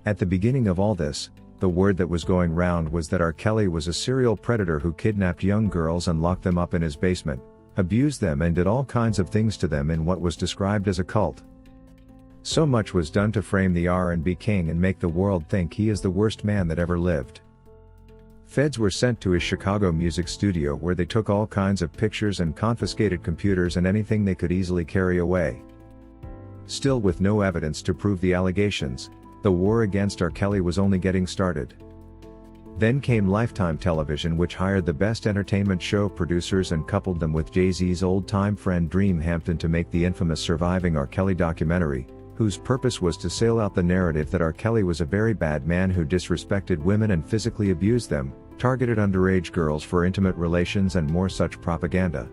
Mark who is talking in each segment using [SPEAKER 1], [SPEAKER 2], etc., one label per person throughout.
[SPEAKER 1] At the beginning of all this, the word that was going round was that R. Kelly was a serial predator who kidnapped young girls and locked them up in his basement, abused them and did all kinds of things to them in what was described as a cult. So much was done to frame the R&B king and make the world think he is the worst man that ever lived. Feds were sent to his Chicago music studio where they took all kinds of pictures and confiscated computers and anything they could easily carry away. Still, with no evidence to prove the allegations, the war against R. Kelly was only getting started. Then came Lifetime Television, which hired the best entertainment show producers and coupled them with Jay-Z's old-time friend Dream Hampton to make the infamous Surviving R. Kelly documentary, whose purpose was to sail out the narrative that R. Kelly was a very bad man who disrespected women and physically abused them, targeted underage girls for intimate relations and more such propaganda.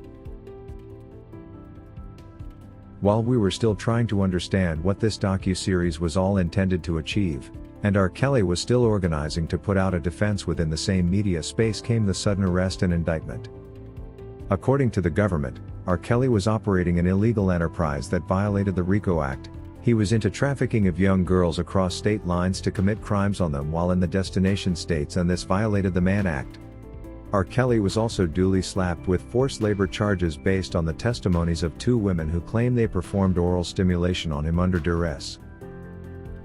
[SPEAKER 1] While we were still trying to understand what this docu-series was all intended to achieve, and R. Kelly was still organizing to put out a defense within the same media space, came the sudden arrest and indictment. According to the government, R. Kelly was operating an illegal enterprise that violated the RICO Act. He was into trafficking of young girls across state lines to commit crimes on them while in the destination states, and this violated the Mann Act. R. Kelly was also duly slapped with forced labor charges based on the testimonies of two women who claim they performed oral stimulation on him under duress.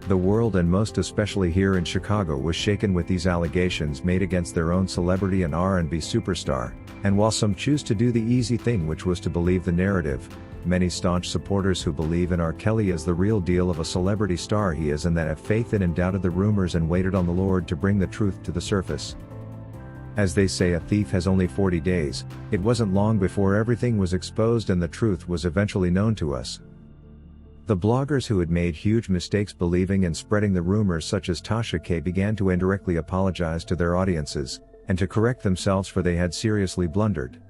[SPEAKER 1] The world, and most especially here in Chicago, was shaken with these allegations made against their own celebrity and R&B superstar, and while some choose to do the easy thing, which was to believe the narrative, many staunch supporters who believe in R. Kelly as the real deal of a celebrity star he is and that have faith in and doubted the rumors and waited on the Lord to bring the truth to the surface. As they say, a thief has only 40 days, it wasn't long before everything was exposed and the truth was eventually known to us. The bloggers who had made huge mistakes believing and spreading the rumors, such as Tasha K, began to indirectly apologize to their audiences, and to correct themselves, for they had seriously blundered.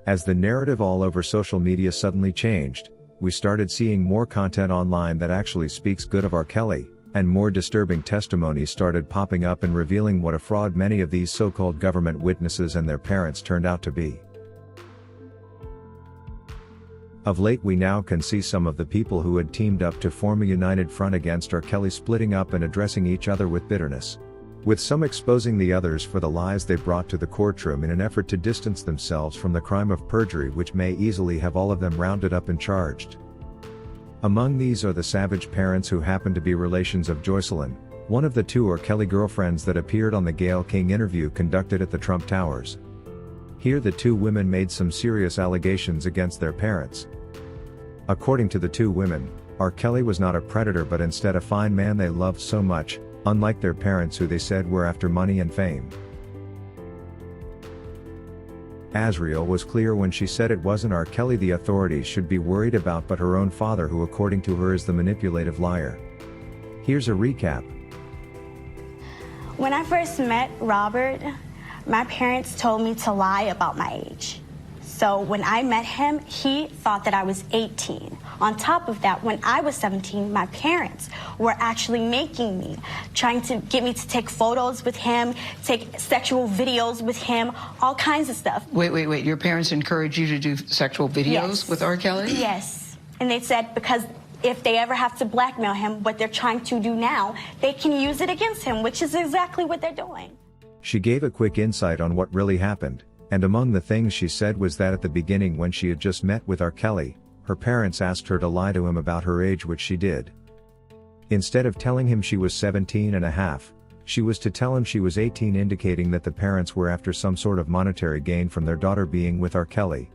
[SPEAKER 1] As the narrative all over social media suddenly changed, we started seeing more content online that actually speaks good of R. Kelly, and more disturbing testimonies started popping up and revealing what a fraud many of these so-called government witnesses and their parents turned out to be. Of late, we now can see some of the people who had teamed up to form a united front against R. Kelly splitting up and addressing each other with bitterness, with some exposing the others for the lies they brought to the courtroom in an effort to distance themselves from the crime of perjury, which may easily have all of them rounded up and charged. Among these are the savage parents who happen to be relations of Joycelyn, one of the two R. Kelly girlfriends that appeared on the Gayle King interview conducted at the Trump Towers. Here the two women made some serious allegations against their parents. According to the two women, R. Kelly was not a predator but instead a fine man they loved so much, unlike their parents who they said were after money and fame. Azriel was clear when she said it wasn't R. Kelly the authorities should be worried about but her own father, who according to her is the manipulative liar. Here's a recap.
[SPEAKER 2] When I first met Robert, my parents told me to lie about my age. So when I met him, he thought that I was 18. On top of that, when I was 17, my parents were actually making me, trying to get me to take photos with him, take sexual videos with him, all kinds of stuff.
[SPEAKER 3] Wait. Your parents encouraged you to do sexual videos with R. Kelly?
[SPEAKER 2] Yes. And they said because if they ever have to blackmail him, what they're trying to do now, they can use it against him, which is exactly what they're doing.
[SPEAKER 1] She gave a quick insight on what really happened, and among the things she said was that at the beginning, when she had just met with R. Kelly, her parents asked her to lie to him about her age, which she did. Instead of telling him she was 17 and a half, she was to tell him she was 18, indicating that the parents were after some sort of monetary gain from their daughter being with R. Kelly.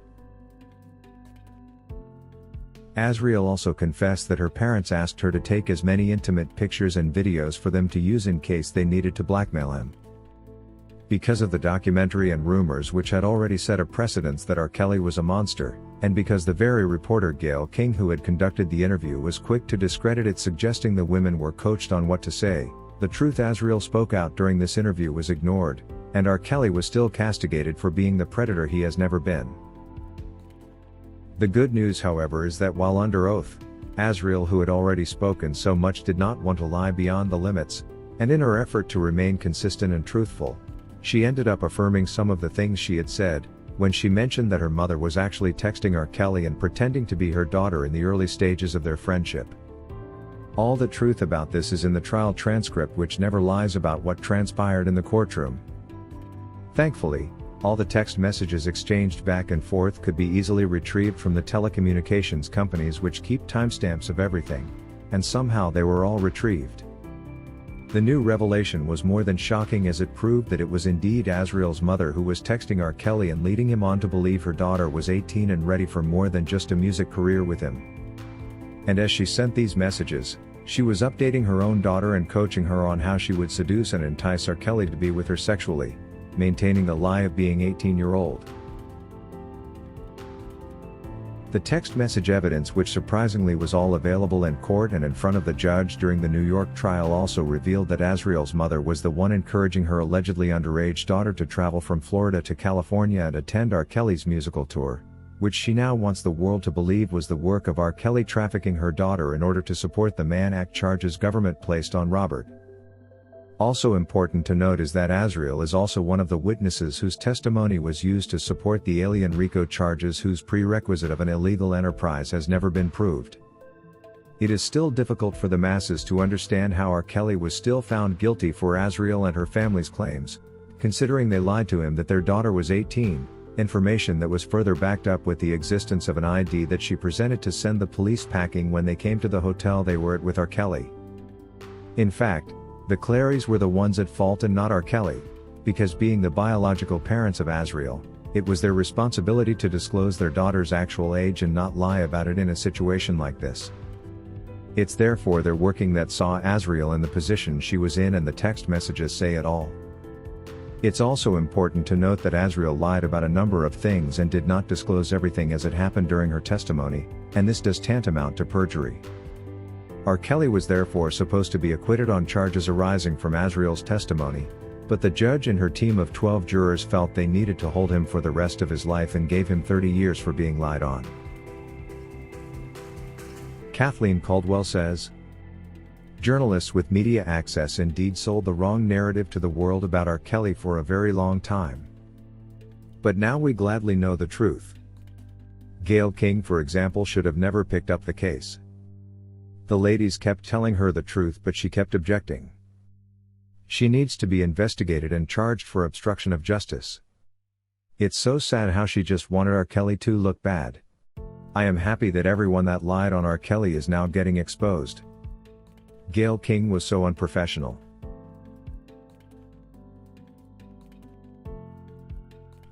[SPEAKER 1] Azriel also confessed that her parents asked her to take as many intimate pictures and videos for them to use in case they needed to blackmail him. Because of the documentary and rumors which had already set a precedence that R. Kelly was a monster, and because the very reporter Gayle King who had conducted the interview was quick to discredit it, suggesting the women were coached on what to say, the truth Azriel spoke out during this interview was ignored, and R. Kelly was still castigated for being the predator he has never been. The good news, however, is that while under oath, Azriel, who had already spoken so much, did not want to lie beyond the limits, and in her effort to remain consistent and truthful, she ended up affirming some of the things she had said, when she mentioned that her mother was actually texting R. Kelly and pretending to be her daughter in the early stages of their friendship. All the truth about this is in the trial transcript, which never lies about what transpired in the courtroom. Thankfully, all the text messages exchanged back and forth could be easily retrieved from the telecommunications companies, which keep timestamps of everything, and somehow they were all retrieved. The new revelation was more than shocking, as it proved that it was indeed Azriel's mother who was texting R. Kelly and leading him on to believe her daughter was 18 and ready for more than just a music career with him. And as she sent these messages, she was updating her own daughter and coaching her on how she would seduce and entice R. Kelly to be with her sexually, maintaining the lie of being 18-year-old. The text message evidence, which surprisingly was all available in court and in front of the judge during the New York trial, also revealed that Azriel's mother was the one encouraging her allegedly underage daughter to travel from Florida to California and attend R. Kelly's musical tour, which she now wants the world to believe was the work of R. Kelly trafficking her daughter in order to support the Mann Act charges government placed on Robert. Also important to note is that Azriel is also one of the witnesses whose testimony was used to support the alien RICO charges, whose prerequisite of an illegal enterprise has never been proved. It is still difficult for the masses to understand how R. Kelly was still found guilty for Azriel and her family's claims, considering they lied to him that their daughter was 18, information that was further backed up with the existence of an ID that she presented to send the police packing when they came to the hotel they were at with R. Kelly. In fact, the Clarys were the ones at fault and not R. Kelly, because being the biological parents of Azriel, it was their responsibility to disclose their daughter's actual age and not lie about it in a situation like this. It's therefore their working that saw Azriel in the position she was in, and the text messages say it all. It's also important to note that Azriel lied about a number of things and did not disclose everything as it happened during her testimony, and this does tantamount to perjury. R. Kelly was therefore supposed to be acquitted on charges arising from Azriel's testimony, but the judge and her team of 12 jurors felt they needed to hold him for the rest of his life and gave him 30 years for being lied on. Kathleen Caldwell says, "Journalists with media access indeed sold the wrong narrative to the world about R. Kelly for a very long time. But now we gladly know the truth. Gayle King, for example, should have never picked up the case. The ladies kept telling her the truth, but she kept objecting. She needs to be investigated and charged for obstruction of justice. It's so sad how she just wanted R. Kelly to look bad. I am happy that everyone that lied on R. Kelly is now getting exposed. Gayle King was so unprofessional."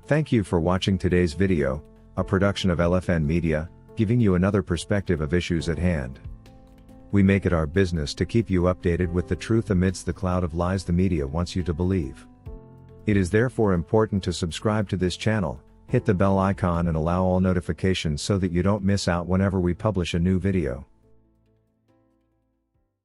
[SPEAKER 1] Thank you for watching today's video, a production of LFN Media, giving you another perspective of issues at hand. We make it our business to keep you updated with the truth amidst the cloud of lies the media wants you to believe. It is therefore important to subscribe to this channel, hit the bell icon and allow all notifications so that you don't miss out whenever we publish a new video.